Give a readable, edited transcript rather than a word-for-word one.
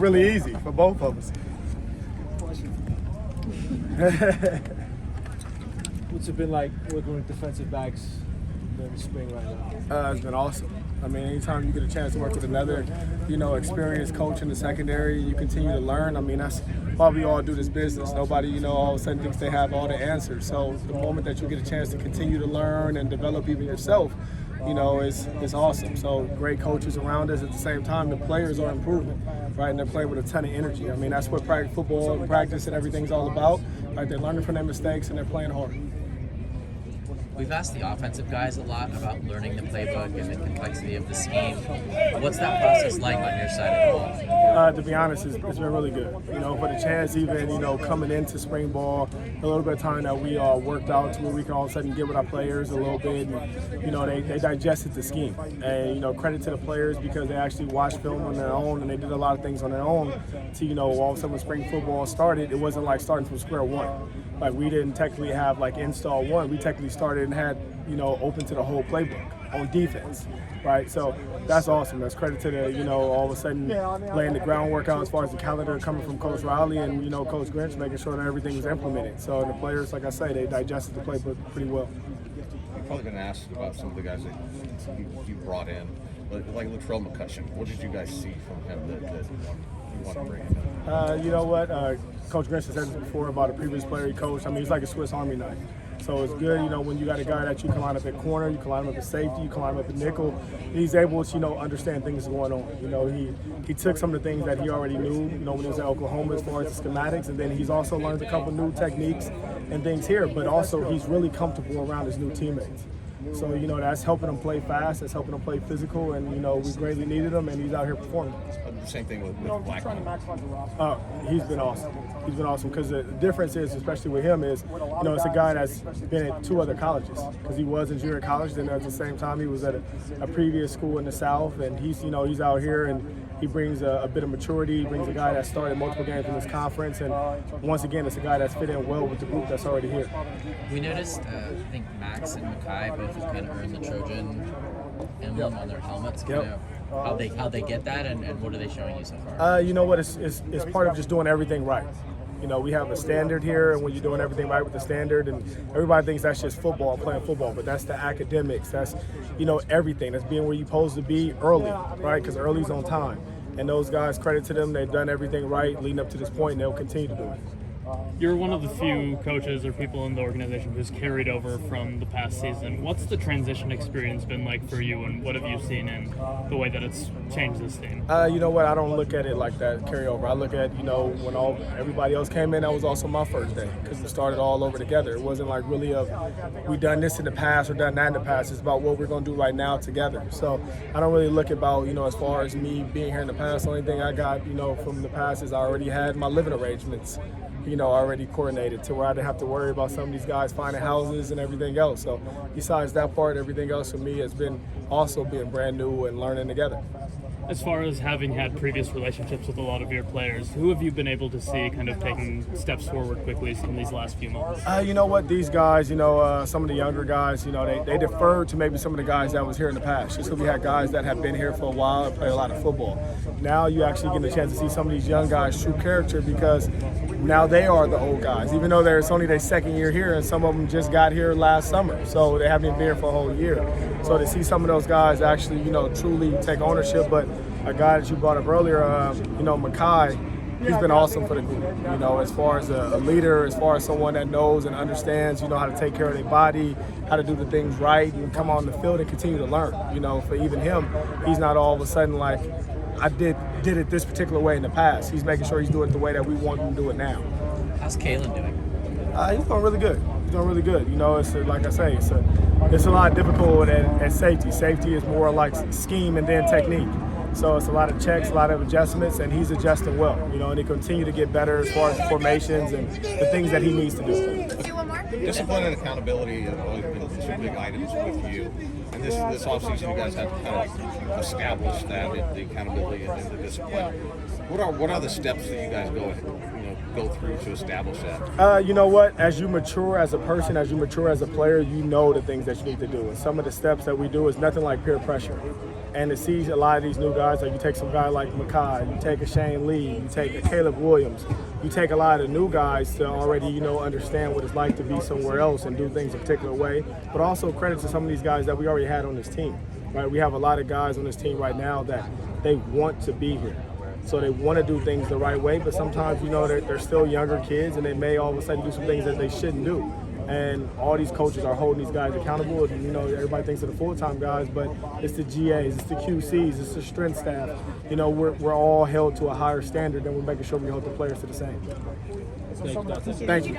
really easy for both of us. What's it been like working with defensive backs during the spring right now? It's been awesome. I mean, anytime you get a chance to work with another, experienced coach in the secondary, you continue to learn. I mean, that's why we all do this business. Nobody, all of a sudden thinks they have all the answers. So the moment that you get a chance to continue to learn and develop even yourself, is awesome. So great coaches around us. At the same time, the players are improving, right? And they're playing with a ton of energy. I mean, that's what football and practice and everything's all about. Right? They're learning from their mistakes and they're playing hard. We've asked the offensive guys a lot about learning the playbook and the complexity of the scheme. What's that process like on your side of the ball? To be honest, it's been really good. For the chance even, coming into spring ball, a little bit of time that we worked out to where we can all of a sudden get with our players a little bit. And, they digested the scheme. And, credit to the players because they actually watched film on their own and they did a lot of things on their own to, all of a sudden when spring football started, it wasn't like starting from square one. Like we didn't technically have like install one. We technically started and had, open to the whole playbook on defense, right? So that's awesome. That's credit to the, all of a sudden laying the groundwork out as far as the calendar coming from Coach Riley and, Coach Grinch making sure that everything was implemented. So the players, like I say, they digested the playbook pretty well. I've probably been asked about some of the guys that you brought in, like Latrell McCutcheon. What did you guys see from him that you want to bring him in? You know what? Coach Grinch has said this before about a previous player he coached. I mean, he's like a Swiss Army knife. So it's good, when you got a guy that you can line up at corner, you can line up at safety, you can line up at nickel. He's able to, understand things going on. He took some of the things that he already knew, when he was at Oklahoma as far as the schematics, and then he's also learned a couple new techniques and things here. But also, he's really comfortable around his new teammates. So, that's helping him play fast, that's helping him play physical, and, we greatly needed him, and he's out here performing. Same thing with Blackman. He's been awesome. He's been awesome because the difference is, especially with him, is, it's a guy that's been at 2 other colleges because he was in junior college, then at the same time he was at a previous school in the South, and he's out here and he brings a bit of maturity. He brings a guy that started multiple games in this conference, and once again, it's a guy that's fit in well with the group that's already here. We noticed, I think Max and Makai both have kind of earned the Trojan emblem on their helmets. How they get that, and what are they showing you so far? You know what? It's part of just doing everything right. We have a standard here, and when you're doing everything right with the standard, and everybody thinks that's just football, playing football, but that's the academics. That's, everything. That's being where you're supposed to be early, right? Because early's on time. And those guys, credit to them, they've done everything right leading up to this point, and they'll continue to do it. You're one of the few coaches or people in the organization who's carried over from the past season. What's the transition experience been like for you, and what have you seen in the way that it's changed this team? You know what? I don't look at it like that, carryover. I look at, when everybody else came in, that was also my first day because we started all over together. It wasn't like really we done this in the past or done that in the past. It's about what we're going to do right now together. So I don't really look about, as far as me being here in the past. The only thing I got, from the past is I already had my living arrangements already coordinated to where I didn't have to worry about some of these guys finding houses and everything else. So besides that part, everything else for me has been also being brand new and learning together. As far as having had previous relationships with a lot of your players, who have you been able to see kind of taking steps forward quickly in these last few months? You know what? These guys, some of the younger guys, they deferred to maybe some of the guys that was here in the past. Just so we had guys that have been here for a while and play a lot of football. Now you actually get a chance to see some of these young guys' true character because now they are the old guys, even though it's only their second year here, and some of them just got here last summer, so they haven't even been here for a whole year. So to see some of those guys actually, truly take ownership, but a guy that you brought up earlier, Makai, he's been awesome for the group, as far as a leader, as far as someone that knows and understands, how to take care of their body, how to do the things right, and come on the field and continue to learn. For even him, he's not all of a sudden like, I did it this particular way in the past. He's making sure he's doing it the way that we want him to do it now. How's Kalen doing? He's doing really good. It's like I say, it's a lot difficult at safety. Safety is more like scheme and then technique. So it's a lot of checks, a lot of adjustments, and he's adjusting well. And he continue to get better as far as the formations and the things that he needs to do. Discipline and accountability have always been 2 big items with you. And this offseason, you guys have to kind of establish that, the accountability and the discipline. What are the steps that you guys go through to establish that? You know what? As you mature as a person, as you mature as a player, you know the things that you need to do. And some of the steps that we do is nothing like peer pressure. And to see a lot of these new guys, like you take some guy like Makai, you take a Shane Lee, you take a Caleb Williams, you take a lot of the new guys to already, understand what it's like to be somewhere else and do things a particular way. But also credit to some of these guys that we already had on this team, right? We have a lot of guys on this team right now that they want to be here. So they want to do things the right way, but sometimes, they're still younger kids and they may all of a sudden do some things that they shouldn't do. And all these coaches are holding these guys accountable. And, everybody thinks of the full-time guys, but it's the GAs, it's the QCs, it's the strength staff. We're all held to a higher standard, and we're making sure we hold the players to the same. Thank you. Thank you.